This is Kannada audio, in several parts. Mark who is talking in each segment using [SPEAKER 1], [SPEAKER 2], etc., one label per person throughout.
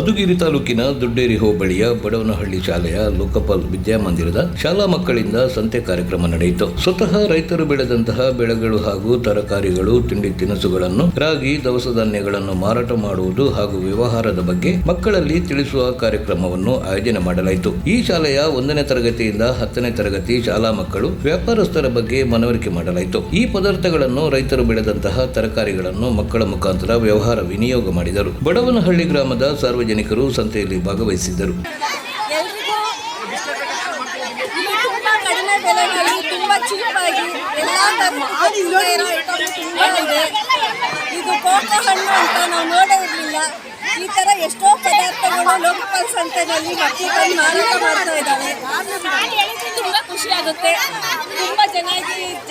[SPEAKER 1] ಮಧುಗಿರಿ ತಾಲೂಕಿನ ದೊಡ್ಡೇರಿ ಹೋಬಳಿಯ ಬಡವನಹಳ್ಳಿ ಶಾಲೆಯ ಲೋಕಪಾಲ್ ವಿದ್ಯಾಮಂದಿರದ ಶಾಲಾ ಮಕ್ಕಳಿಂದ ಸಂತೆ ಕಾರ್ಯಕ್ರಮ ನಡೆಯಿತು. ಸ್ವತಃ ರೈತರು ಬೆಳೆದಂತಹ ಬೆಳೆಗಳು ಹಾಗೂ ತರಕಾರಿಗಳು, ತಿಂಡಿ ತಿನಿಸುಗಳನ್ನು, ರಾಗಿ, ದವಸ ಧಾನ್ಯಗಳನ್ನು ಮಾರಾಟ ಮಾಡುವುದು ಹಾಗೂ ವ್ಯವಹಾರದ ಬಗ್ಗೆ ಮಕ್ಕಳಲ್ಲಿ ತಿಳಿಸುವ ಕಾರ್ಯಕ್ರಮವನ್ನು ಆಯೋಜನೆ ಮಾಡಲಾಯಿತು. ಈ ಶಾಲೆಯ 1ನೇ ತರಗತಿಯಿಂದ 10ನೇ ತರಗತಿ ಶಾಲಾ ಮಕ್ಕಳು ವ್ಯಾಪಾರಸ್ಥರ ಬಗ್ಗೆ ಮನವರಿಕೆ ಮಾಡಲಾಯಿತು. ಈ ಪದಾರ್ಥಗಳನ್ನು ರೈತರು ಬೆಳೆದಂತಹ ತರಕಾರಿಗಳನ್ನು ಮಕ್ಕಳ ಮುಖಾಂತರ ವ್ಯವಹಾರ ವಿನಿಯೋಗ ಮಾಡಿದರು. ಬಡವನಹಳ್ಳಿ ಗ್ರಾಮದ ಸಾರ್ವಜನಿಕರು ಸಂತೆಯಲ್ಲಿ ಭಾಗವಹಿಸಿದ್ದರು.
[SPEAKER 2] ಕಡಿಮೆ ಬೆಲೆಯಲ್ಲಿ ತುಂಬಾ ಚೀಪಾಗಿ ಇದು ಕೋಕೋ ಹಣ್ಣು ಅಂತ ನಾವು ನೋಡೇ ಇರಲಿಲ್ಲ. ಈ ತರ ಎಷ್ಟೋ ಪದಾರ್ಥಗಳು ಲೋಕಪಾಲ್ ಸಂತೆಯಲ್ಲಿ ಮಕ್ಕಳಿಗೆ ಮಾರಾಟ ಮಾಡ್ತಾ ಇದ್ದಾರೆ. ತುಂಬಾ ಖುಷಿ ಆಗುತ್ತೆ. ತುಂಬಾ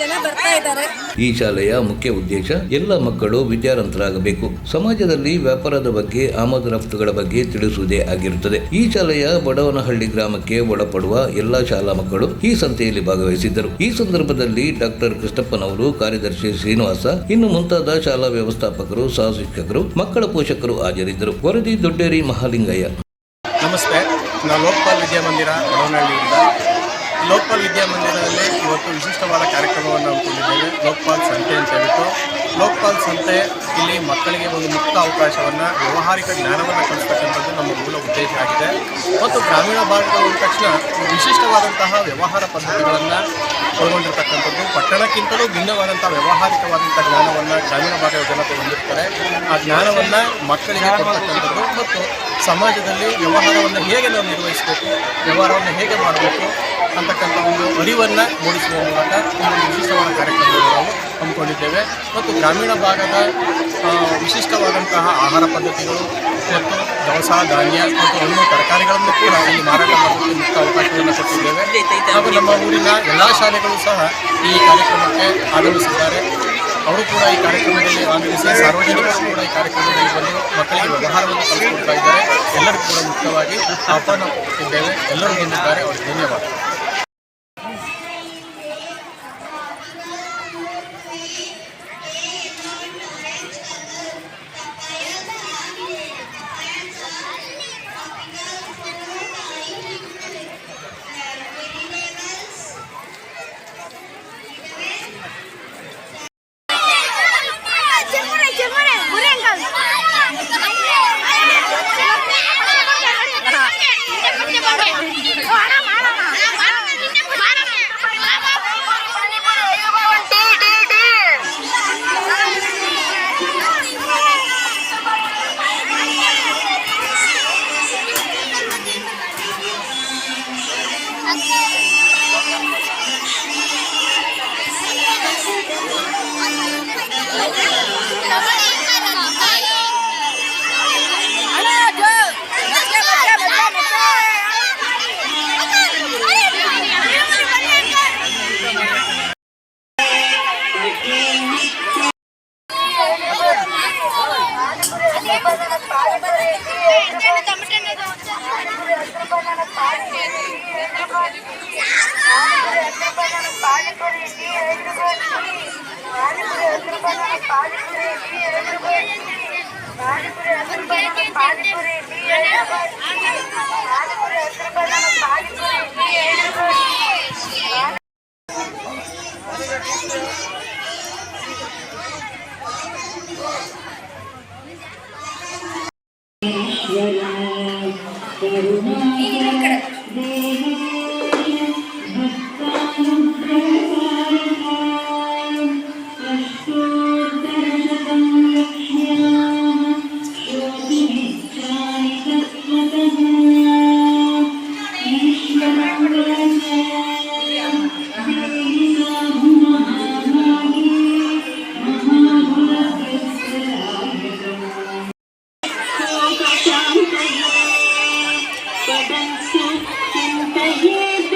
[SPEAKER 2] ಜನ ಬರ್ತಾ ಇದ್ದಾರೆ.
[SPEAKER 1] ಈ ಶಾಲೆಯ ಮುಖ್ಯ ಉದ್ದೇಶ ಎಲ್ಲ ಮಕ್ಕಳು ವಿದ್ಯಾವಂತರಾಗಬೇಕು, ಸಮಾಜದಲ್ಲಿ ವ್ಯಾಪಾರದ ಬಗ್ಗೆ, ಆಮದು ರಫ್ತುಗಳ ಬಗ್ಗೆ ತಿಳಿಸುವುದೇ ಆಗಿರುತ್ತದೆ. ಈ ಶಾಲೆಯ ಬಡವನಹಳ್ಳಿ ಗ್ರಾಮಕ್ಕೆ ಒಳಪಡುವ ಎಲ್ಲಾ ಶಾಲಾ ಮಕ್ಕಳು ಈ ಸಂತೆಯಲ್ಲಿ ಭಾಗವಹಿಸಿದ್ದರು. ಈ ಸಂದರ್ಭದಲ್ಲಿ ಡಾಕ್ಟರ್ ಕೃಷ್ಣಪ್ಪನವರು, ಕಾರ್ಯದರ್ಶಿ ಶ್ರೀನಿವಾಸ, ಇನ್ನು ಮುಂತಾದ ಶಾಲಾ ವ್ಯವಸ್ಥಾಪಕರು, ಸಹ ಶಿಕ್ಷಕರು, ಮಕ್ಕಳ ಪೋಷಕರು ಹಾಜರಿದ್ದರು. ವರದಿ ದೊಡ್ಡೇರಿ ಮಹಾಲಿಂಗಯ್ಯ.
[SPEAKER 3] ನಮಸ್ತೆ, ನಾವು ಲೋಕಪಾಲ್ ವಿದ್ಯಾಮಂದಿರ ಬಡವನಹಳ್ಳಿಯಿಂದ. ಲೋಕಪಾಲ್ ವಿದ್ಯಾಮಂದಿರದಲ್ಲಿ ಇವತ್ತು ವಿಶಿಷ್ಟವಾದ ಕಾರ್ಯಕ್ರಮವನ್ನು ಹಮ್ಮಿಕೊಂಡಿದ್ದೇವೆ. ಲೋಕಪಾಲ್ ಸಂತೆ ಅಂತ ಹೇಳ್ಬಿಟ್ಟು. ಲೋಕಪಾಲ್ ಸಂತೆ ಇಲ್ಲಿ ಮಕ್ಕಳಿಗೆ ಒಂದು ಮುಕ್ತ ಅವಕಾಶವನ್ನು, ವ್ಯಾವಹಾರಿಕ ಜ್ಞಾನವನ್ನು ಕಲಿಸ್ತಕ್ಕಂಥದ್ದು ನಮ್ಮ ಮೂಲ ಉದ್ದೇಶ ಆಗಿದೆ. ಮತ್ತು ಗ್ರಾಮೀಣ ಭಾಗಗಳು ಅಂದ ತಕ್ಷಣ ವಿಶಿಷ್ಟವಾದಂತಹ ವ್ಯವಹಾರ ಪದ್ಧತಿಗಳನ್ನು ಒಳಗೊಂಡಿರ್ತಕ್ಕಂಥದ್ದು, ಪಟ್ಟಣಕ್ಕಿಂತಲೂ ಭಿನ್ನವಾದಂಥ ವ್ಯಾವಹಾರಿಕವಾದಂಥ ಜ್ಞಾನವನ್ನು ಗ್ರಾಮೀಣ ಭಾಗದ ಜನತೆ ಹೊಂದಿರ್ತಾರೆ. ಆ ಜ್ಞಾನವನ್ನು ಮಕ್ಕಳಿಗೆ ಕೊಡ್ತಕ್ಕಂಥದ್ದು ಮತ್ತು ಸಮಾಜದಲ್ಲಿ ವ್ಯವಹಾರವನ್ನು ಹೇಗೆ ನಾವು ನಿರ್ವಹಿಸಬೇಕು, ವ್ಯವಹಾರವನ್ನು ಹೇಗೆ ಮಾಡಬೇಕು ಅಂತಕ್ಕಂಥ ಒಂದು ಅರಿವನ್ನು ಮೂಡಿಸುವ ಮೂಲಕ ಒಂದು ವಿಶಿಷ್ಟವಾದ ಕಾರ್ಯಕ್ರಮವನ್ನು ನಾವು ಹಮ್ಮಿಕೊಂಡಿದ್ದೇವೆ. ಮತ್ತು ಗ್ರಾಮೀಣ ಭಾಗದ ವಿಶಿಷ್ಟವಾದಂತಹ ಆಹಾರ ಪದ್ಧತಿಗಳು ಮತ್ತು ದವಸ ಧಾನ್ಯ ಮತ್ತು ಹಣ್ಣು ತರಕಾರಿಗಳನ್ನು ಕೂಡ ಇಲ್ಲಿ ಮಾರಾಟ ಮಾಡೋದಕ್ಕೆ ಮುಕ್ತ ಅವಕಾಶವನ್ನು ಕೊಟ್ಟಿದ್ದೇವೆ. ಹಾಗೂ ನಮ್ಮ ಊರಿನ ಎಲ್ಲ ಶಾಲೆಗಳು ಸಹ ಈ ಕಾರ್ಯಕ್ರಮಕ್ಕೆ ಆಗಮಿಸಿದ್ದಾರೆ. ಅವರು ಕೂಡ ಈ ಕಾರ್ಯಕ್ರಮದಲ್ಲಿ ಆಗಮಿಸಿ, ಸಾರ್ವಜನಿಕರು ಕೂಡ ಈ ಕಾರ್ಯಕ್ರಮದಲ್ಲಿ ಬಂದು ಮಕ್ಕಳಿಗೆ ವ್ಯವಹಾರವನ್ನು ಕಲಿಸಿಕೊಡ್ತಾ ಇದ್ದಾರೆ. ಎಲ್ಲರಿಗೂ ಕೂಡ ಮುಕ್ತವಾಗಿ ಆಹ್ವಾನ ಕೊಟ್ಟಿದ್ದೇವೆ. ಎಲ್ಲರೂ ಬಂದಿದ್ದಾರೆ. ಅವರಿಗೆ ಧನ್ಯವಾದ.
[SPEAKER 4] But I'm so